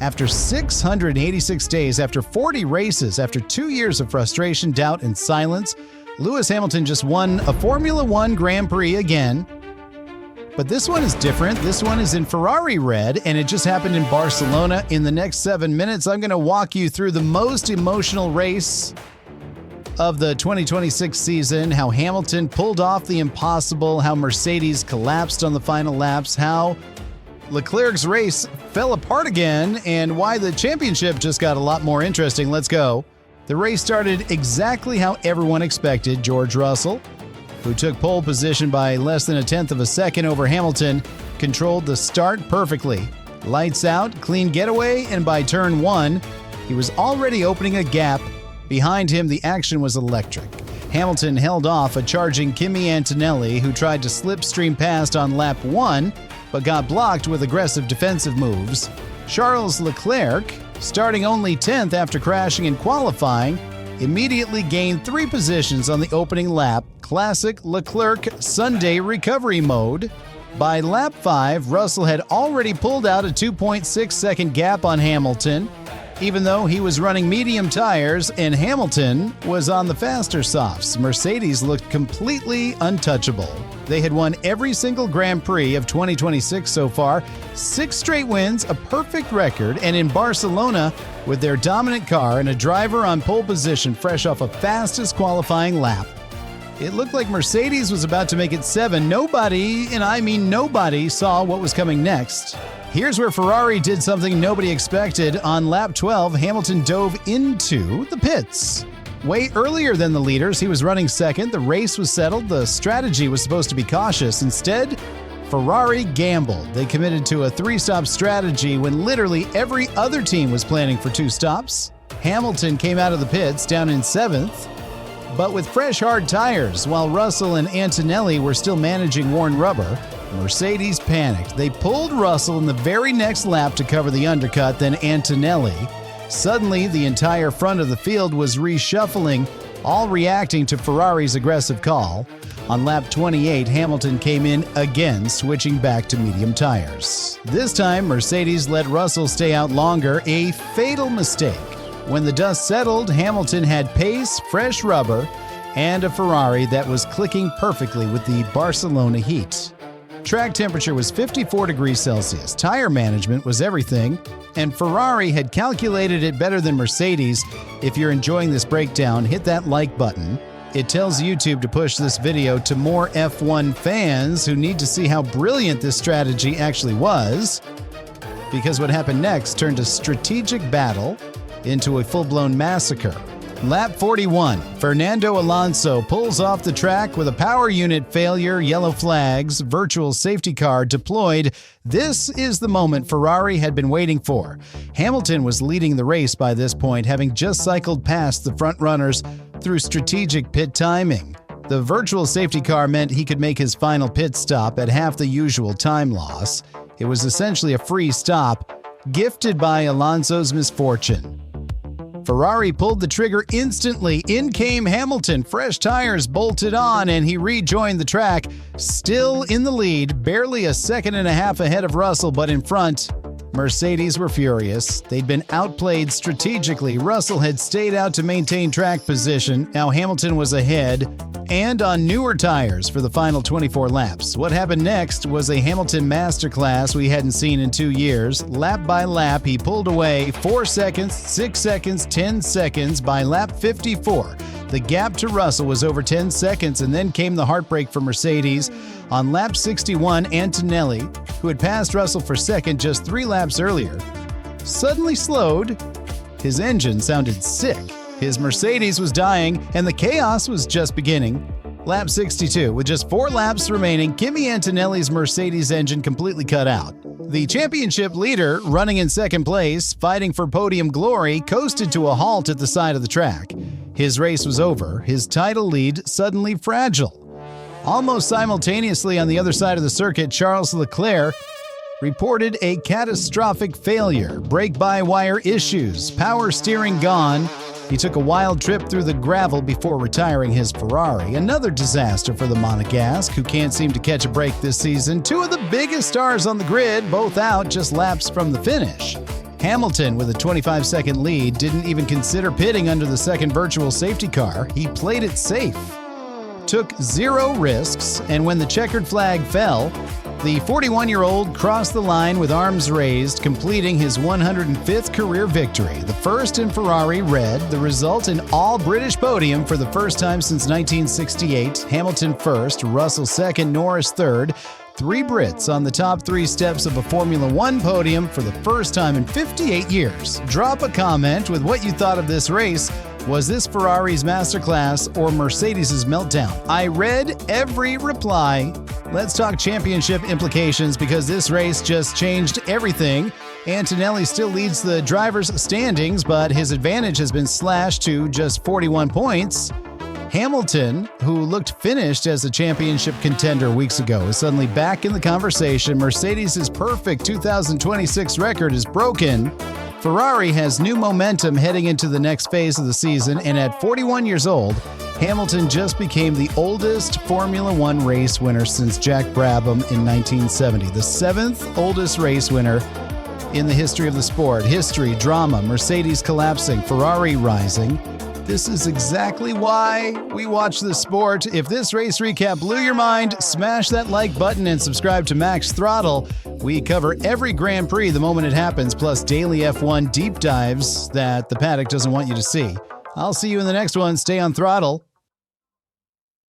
After 686 days, after 40 races, after 2 years of frustration, doubt, and silence, Lewis Hamilton just won a Formula One Grand Prix again. But this one is different. This one is in Ferrari red, and it just happened in Barcelona. In the next 7 minutes, I'm going to walk you through the most emotional race of the 2026 season, how Hamilton pulled off the impossible, how Mercedes collapsed on the final laps, how Leclerc's race fell apart again, and why the championship just got a lot more interesting. Let's go. The race started exactly how everyone expected. George Russell, who took pole position by less than a tenth of a second over Hamilton, controlled the start perfectly. Lights out, clean getaway, and by turn 1, he was already opening a gap. Behind him, the action was electric. Hamilton held off a charging Kimi Antonelli, who tried to slipstream past on lap 1, but got blocked with aggressive defensive moves. Charles Leclerc, starting only 10th after crashing in qualifying, immediately gained 3 positions on the opening lap. Classic Leclerc Sunday recovery mode. By lap 5, Russell had already pulled out a 2.6-second gap on Hamilton, even though he was running medium tires and Hamilton was on the faster softs. Mercedes looked completely untouchable. They had won every single Grand Prix of 2026 so far, 6 straight wins, a perfect record, and in Barcelona, with their dominant car and a driver on pole position fresh off a fastest qualifying lap, it looked like Mercedes was about to make it 7. Nobody, and I mean nobody, saw what was coming next. Here's where Ferrari did something nobody expected. On lap 12, Hamilton dove into the pits. Way earlier than the leaders, he was running second. The race was settled. The strategy was supposed to be cautious. Instead, Ferrari gambled. They committed to a 3-stop strategy when literally every other team was planning for 2 stops. Hamilton came out of the pits down in 7th, but with fresh hard tires, while Russell and Antonelli were still managing worn rubber. Mercedes panicked. They pulled Russell in the very next lap to cover the undercut, then Antonelli. Suddenly, the entire front of the field was reshuffling, all reacting to Ferrari's aggressive call. On lap 28, Hamilton came in again, switching back to medium tires. This time, Mercedes let Russell stay out longer, a fatal mistake. When the dust settled, Hamilton had pace, fresh rubber, and a Ferrari that was clicking perfectly with the Barcelona heat. Track temperature was 54 degrees Celsius. Tire management was everything, and Ferrari had calculated it better than Mercedes. If you're enjoying this breakdown, hit that like button. It tells YouTube to push this video to more F1 fans who need to see how brilliant this strategy actually was, because what happened next turned a strategic battle into a full-blown massacre. Lap 41, Fernando Alonso pulls off the track with a power unit failure, yellow flags, virtual safety car deployed. This is the moment Ferrari had been waiting for. Hamilton was leading the race by this point, having just cycled past the front runners through strategic pit timing. The virtual safety car meant he could make his final pit stop at half the usual time loss. It was essentially a free stop, gifted by Alonso's misfortune. Ferrari pulled the trigger instantly. In came Hamilton. Fresh tires bolted on, and he rejoined the track, still in the lead, barely a second and a half ahead of Russell, but in front. Mercedes were furious. They'd been outplayed strategically. Russell had stayed out to maintain track position. Now Hamilton was ahead and on newer tires for the final 24 laps. What happened next was a Hamilton masterclass we hadn't seen in 2 years. Lap by lap, he pulled away 4 seconds, 6 seconds, 10 seconds. By lap 54, the gap to Russell was over 10 seconds, and then came the heartbreak for Mercedes. On lap 61, Antonelli, who had passed Russell for second just 3 laps earlier, suddenly slowed. His engine sounded sick. His Mercedes was dying, and the chaos was just beginning. Lap 62, with just 4 laps remaining, Kimi Antonelli's Mercedes engine completely cut out. The championship leader, running in second place, fighting for podium glory, coasted to a halt at the side of the track. His race was over, his title lead suddenly fragile. Almost simultaneously on the other side of the circuit, Charles Leclerc reported a catastrophic failure, brake-by-wire issues, power steering gone. He took a wild trip through the gravel before retiring his Ferrari. Another disaster for the Monegasque, who can't seem to catch a break this season. 2 of the biggest stars on the grid, both out just laps from the finish. Hamilton, with a 25-second lead, didn't even consider pitting under the second virtual safety car. He played it safe, took zero risks, and when the checkered flag fell, the 41-year-old crossed the line with arms raised, completing his 105th career victory, the first in Ferrari red, the result in all-British podium for the first time since 1968. Hamilton first, Russell second, Norris third. 3 Brits on the top 3 steps of a Formula One podium for the first time in 58 years. Drop a comment with what you thought of this race. Was this Ferrari's masterclass or Mercedes' meltdown? I read every reply. Let's talk championship implications because this race just changed everything. Antonelli still leads the drivers' standings, but his advantage has been slashed to just 41 points. Hamilton, who looked finished as a championship contender weeks ago, is suddenly back in the conversation. Mercedes' perfect 2026 record is broken. Ferrari has new momentum heading into the next phase of the season, and at 41 years old, Hamilton just became the oldest Formula One race winner since Jack Brabham in 1970, the 7th oldest race winner in the history of the sport. History, drama, Mercedes collapsing, Ferrari rising. This is exactly why we watch this sport. If this race recap blew your mind, smash that like button and subscribe to Max Throttle. We cover every Grand Prix the moment it happens, plus daily F1 deep dives that the paddock doesn't want you to see. I'll see you in the next one. Stay on Throttle.